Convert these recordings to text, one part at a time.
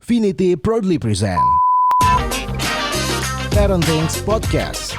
Infinity proudly present Parenting Podcast.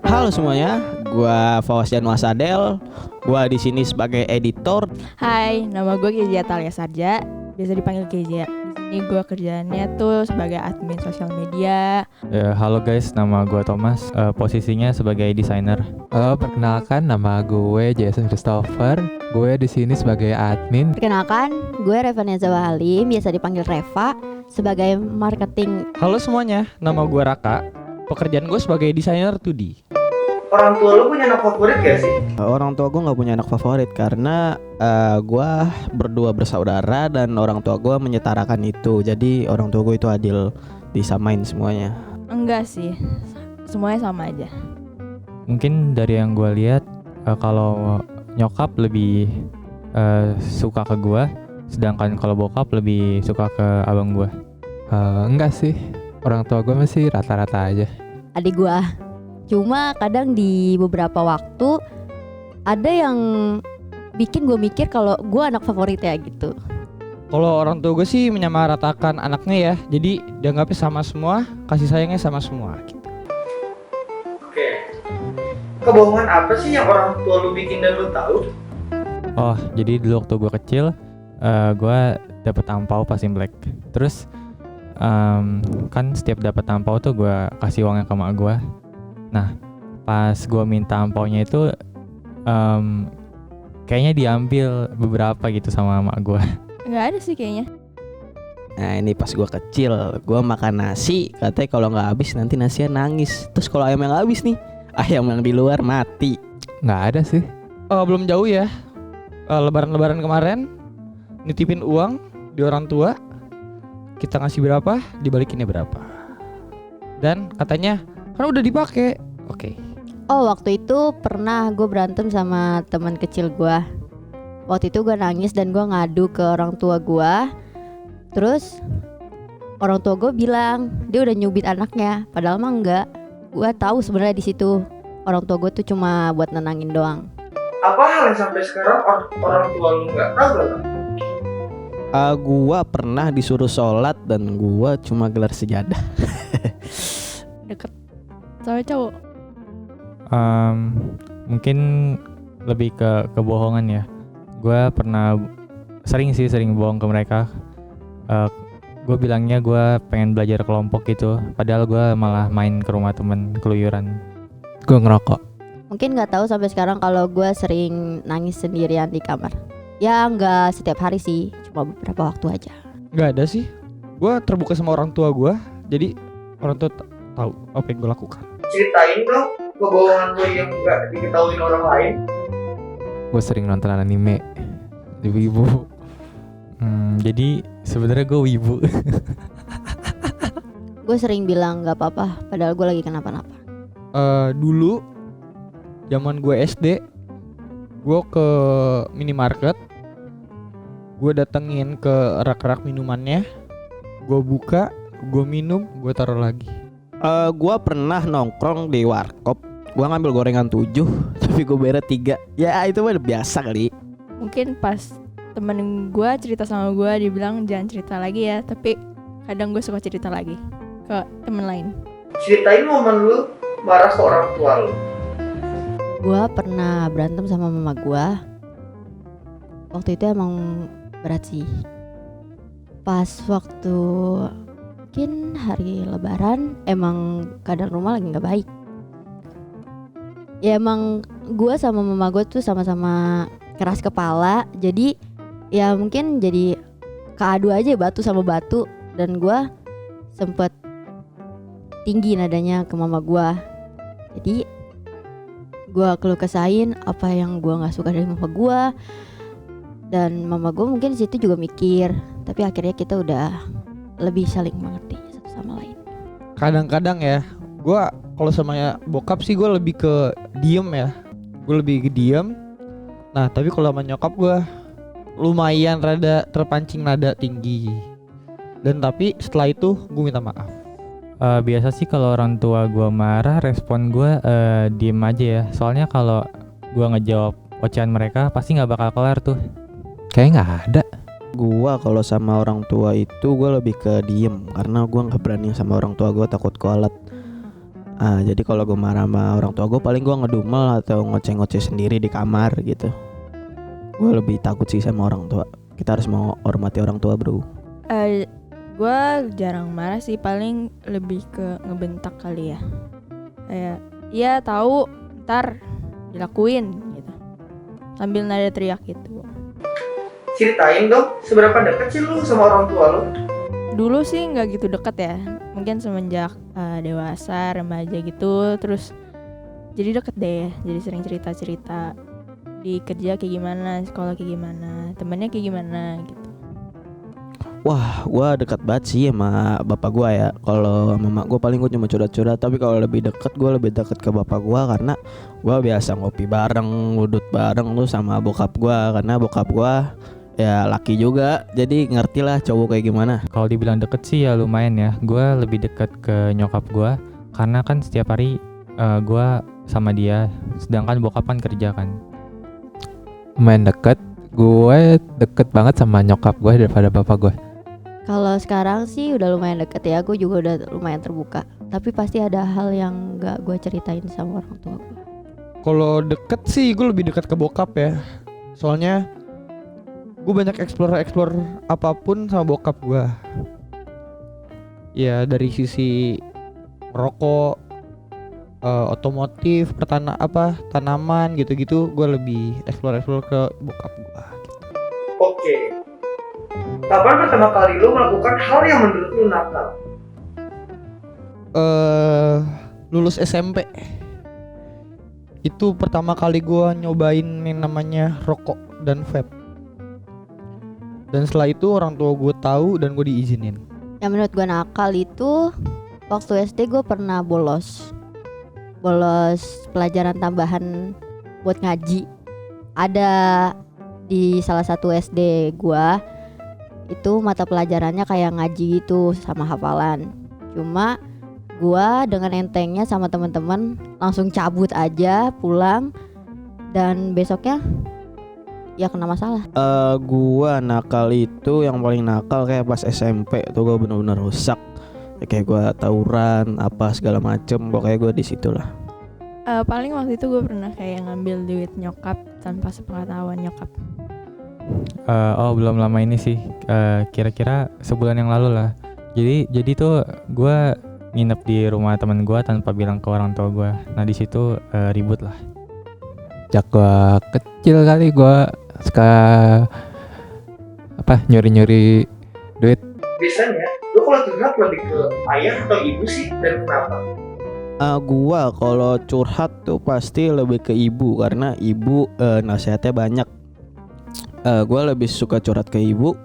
Halo semuanya, gua Fawzian Wasadel. Gua di sini sebagai editor. Hai, nama gue Kezia Talia Sarja, biasa dipanggil Kezia. Di sini gue kerjaannya tuh sebagai admin sosial media. Halo guys, nama gue Thomas, posisinya sebagai desainer. Halo, perkenalkan nama gue Jason Christopher. Gue di sini sebagai admin. Perkenalkan, gue Revania Zawa Halim, biasa dipanggil Reva, sebagai marketing. Halo semuanya, nama gue Raka. Pekerjaan gue sebagai desainer 2D. Orang tua lu punya anak favorit gak sih? Orang tua gue nggak punya anak favorit karena gua berdua bersaudara dan orang tua gue menyetarakan itu. Jadi orang tua gue itu adil, disamain semuanya. Enggak sih, semuanya sama aja. Mungkin dari yang gue lihat, kalau nyokap lebih suka ke gue, sedangkan kalau bokap lebih suka ke abang gue. Enggak sih, orang tua gue masih rata-rata aja. Adik gue. Cuma kadang di beberapa waktu ada yang bikin gue mikir kalau gue anak favorit ya gitu. Kalau orang tua gue sih menyamaratakan anaknya ya, jadi dianggapnya sama semua, kasih sayangnya sama semua gitu. Oke. Kebohongan apa sih yang orang tua lu bikin dan lu tahu? Oh, jadi dulu waktu gue kecil, gue dapet angpau pas Imlek. Terus kan setiap dapet angpau tuh gue kasih uangnya ke mak gue. Nah, pas gue minta ampaunya itu kayaknya diambil beberapa gitu sama mak gue. Enggak ada sih kayaknya. Nah ini pas gue kecil, gue makan nasi, katanya kalau nggak habis nanti nasinya nangis. Terus kalau ayam yang habis nih, ayam yang di luar mati. Nggak ada sih. Belum jauh ya, lebaran kemarin nitipin uang di orang tua, kita ngasih berapa, dibalikinnya berapa. Dan katanya kan udah dipakai. Oke. Oh, waktu itu pernah gue berantem sama teman kecil gue. Waktu itu gue nangis dan gue ngadu ke orang tua gue. Terus orang tua gue bilang dia udah nyubit anaknya, padahal mah enggak. Gue tahu sebenarnya di situ orang tua gue tuh cuma buat nenangin doang. Apa hal yang sampai sekarang orang tua lu nggak tahu kan? Gua pernah disuruh sholat dan gua cuma gelar sejadah. Deket sama cowok. Mungkin lebih ke kebohongan ya. Gue pernah sering bohong ke mereka. Gue bilangnya gue pengen belajar kelompok gitu, padahal gue malah main ke rumah temen keluyuran. Gue ngerokok. Mungkin nggak tahu sampai sekarang kalau gue sering nangis sendirian di kamar. Ya nggak setiap hari sih, cuma beberapa waktu aja. Nggak ada sih. Gue terbuka sama orang tua gue, jadi orang tua tahu apa yang gue lakukan. Ceritain dong kebohongan lu yang nggak diketahui orang lain. Gue sering nonton anime. Wibu. Jadi sebenarnya gue wibu. Gue sering bilang nggak apa-apa, padahal gue lagi kenapa-napa. Dulu zaman gue SD, gue ke minimarket, gue datengin ke rak-rak minumannya, gue buka, gue minum, gue taruh lagi. Gua pernah nongkrong di warkop. Gua ngambil gorengan 7, tapi gue bayar 3. Ya itu mah udah biasa kali. Mungkin pas temen gue cerita sama gue, dibilang jangan cerita lagi ya. Tapi kadang gue suka cerita lagi ke temen lain. Ceritain momen lu marah ke orang tua lu. Gue pernah berantem sama mama gue. Waktu itu emang berat sih. Pas waktu mungkin hari lebaran, emang keadaan rumah lagi gak baik. Ya emang gue sama mama gue tuh sama-sama keras kepala. Jadi ya mungkin jadi keadu aja batu sama batu. Dan gue sempet tinggi nadanya ke mama gue. Jadi gue keluh kesahin apa yang gue gak suka dari mama gue. Dan mama gue mungkin situ juga mikir. Tapi akhirnya kita udah lebih saling mengerti satu sama lain. Kadang-kadang ya, gue kalau sama bokap sih gue lebih ke diem ya. Gue lebih ke diem. Nah tapi kalau sama nyokap gue lumayan rada terpancing nada tinggi. Dan tapi setelah itu gue minta maaf. Biasa sih kalau orang tua gue marah, respon gue diem aja ya. Soalnya kalau gue ngejawab ocehan mereka pasti nggak bakal kelar tuh. Kayaknya nggak ada. Gua kalau sama orang tua itu gue lebih ke diem karena gue nggak berani sama orang tua gue, takut kualat. Jadi kalau gue marah sama orang tua gue paling gue ngedumel atau ngoceh-ngoceh sendiri di kamar gitu. Gue lebih takut sih sama orang tua. Kita harus mau hormati orang tua, bro. Gue jarang marah sih, paling lebih ke ngebentak kali ya. Kayak iya tahu, ntar dilakuin gitu. Sambil nada teriak gitu. Ceritain dong, seberapa dekat sih lu sama orang tua lu? Dulu sih nggak gitu deket ya. Mungkin semenjak dewasa, remaja gitu, terus jadi deket deh. Jadi sering cerita-cerita di kerja kayak gimana, sekolah kayak gimana, temennya kayak gimana gitu. Wah, gue dekat banget sih sama bapak gue ya. Kalau sama mak gue paling gue cuma curhat-curhat. Tapi kalau lebih deket, gue lebih deket ke bapak gue karena gue biasa ngopi bareng, ngudut bareng tuh sama bokap gue. Karena bokap gue ya laki juga, jadi ngerti lah cowok kayak gimana. Kalau dibilang deket sih ya lumayan ya. Gue lebih deket ke nyokap gue karena kan setiap hari gue sama dia, sedangkan bokap kan kerja kan. Lumayan deket. Gue deket banget sama nyokap gue daripada bapak gue. Kalau sekarang sih udah lumayan deket ya, gue juga udah lumayan terbuka. Tapi pasti ada hal yang gak gue ceritain sama orang tua gue. Kalau deket sih gue lebih dekat ke bokap ya. Soalnya gue banyak explore apapun sama bokap gue. Ya dari sisi rokok, otomotif, tanaman gitu-gitu, gue lebih explore ke bokap gue. Oke. Kapan pertama kali lu melakukan hal yang menurut lu nakal? Lulus SMP. Itu pertama kali gue nyobain yang namanya rokok dan vape. Dan setelah itu orang tua gue tahu dan gue diizinin. Yang menurut gue nakal itu waktu SD gue pernah bolos pelajaran tambahan buat ngaji. Ada di salah satu SD gue itu mata pelajarannya kayak ngaji gitu sama hafalan. Cuma gue dengan entengnya sama teman-teman langsung cabut aja pulang, dan besoknya ya kena masalah. Gua nakal itu yang paling nakal kayak pas SMP tuh gue bener-bener rusak. Kayak gue tawuran apa segala macem, pokoknya gue di situ lah. Paling waktu itu gue pernah kayak ngambil duit nyokap tanpa sepengetahuan nyokap. Belum lama ini sih, kira-kira sebulan yang lalu lah. Jadi tuh gue nginep di rumah teman gue tanpa bilang ke orang tua gue. Nah di situ ribut lah. Sejak gue kecil kali gue suka nyuri-nyuri duit. Biasanya lu kalau curhat lebih ke ayah atau ibu sih, dan kenapa? Gua kalau curhat tuh pasti lebih ke ibu karena ibu nasihatnya banyak. Gua lebih suka curhat ke ibu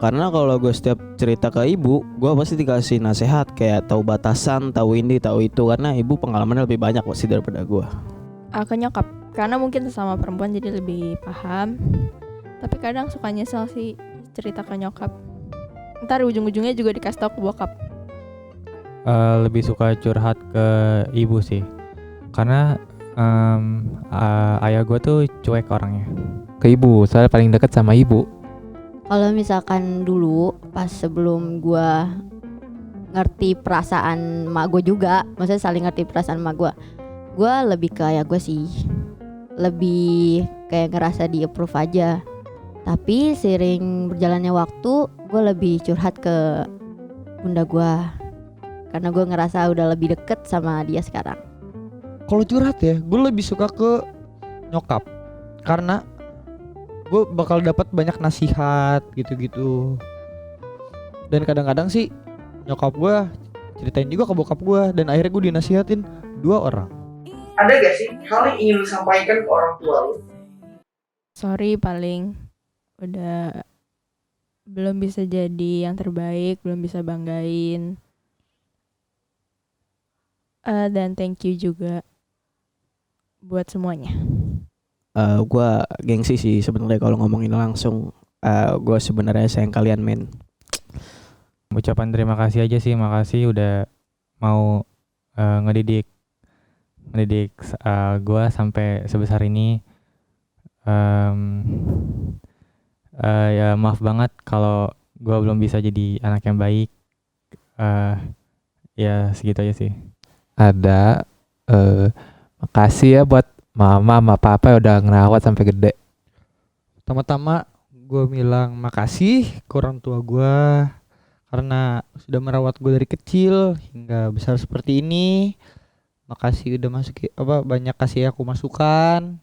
karena kalau gue setiap cerita ke ibu, gue pasti dikasih nasihat kayak tahu batasan, tahu ini, tahu itu, karena ibu pengalamannya lebih banyak pasti daripada gue. Ke nyokap, karena mungkin sesama perempuan jadi lebih paham. Tapi kadang suka nyesel sih cerita ke nyokap, ntar ujung-ujungnya juga dikasih tau ke bokap. Lebih suka curhat ke ibu sih, karena ayah gue tuh cuek orangnya. Ke ibu, soalnya paling dekat sama ibu. Kalau misalkan dulu pas sebelum gue ngerti perasaan mak gue juga, maksudnya saling ngerti perasaan mak gue lebih ke ayah gue sih, lebih kayak ngerasa di approve aja. Tapi seiring berjalannya waktu, gue lebih curhat ke bunda gue karena gue ngerasa udah lebih deket sama dia sekarang. Kalau curhat ya, gue lebih suka ke nyokap karena gue bakal dapat banyak nasihat gitu-gitu. Dan kadang-kadang sih nyokap gue ceritain juga ke bokap gue, dan akhirnya gue dinasihatin dua orang. Ada gak sih hal yang ingin lu sampaikan ke orang tua lu? Sorry, paling udah belum bisa jadi yang terbaik, belum bisa banggain. Dan thank you juga buat semuanya. Gue gengsi sih sebenarnya kalau ngomongin langsung. Gue sebenarnya sayang kalian, men. Ucapan terima kasih aja sih, makasih udah mau ngedidik gue sampai sebesar ini. Ya maaf banget kalau gue belum bisa jadi anak yang baik. Ya segitu aja sih. Ada makasih ya buat mama sama papa yang udah ngerawat sampai gede. Pertama-tama gue bilang makasih ke orang tua gue karena sudah merawat gue dari kecil hingga besar seperti ini. Makasih udah banyak kasih aku masukan.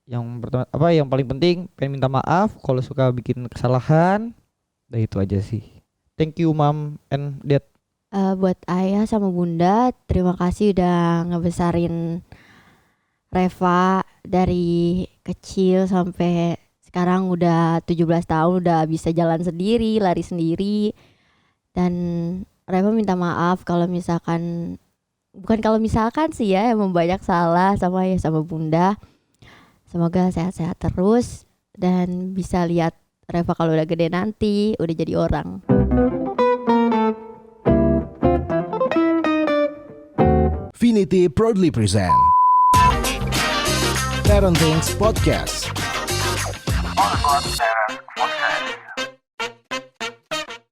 Yang paling penting pengen minta maaf kalau suka bikin kesalahan. Udah itu aja sih. Thank you mom and dad. Buat ayah sama bunda, terima kasih udah ngebesarin Reva dari kecil sampai sekarang udah 17 tahun, udah bisa jalan sendiri, lari sendiri. Dan Reva minta maaf kalau misalkan, bukan kalau misalkan sih ya, emang banyak salah sama ayah sama bunda. Semoga sehat-sehat terus dan bisa lihat Reva kalau udah gede nanti, udah jadi orang. Finity proudly present Parenting Podcast.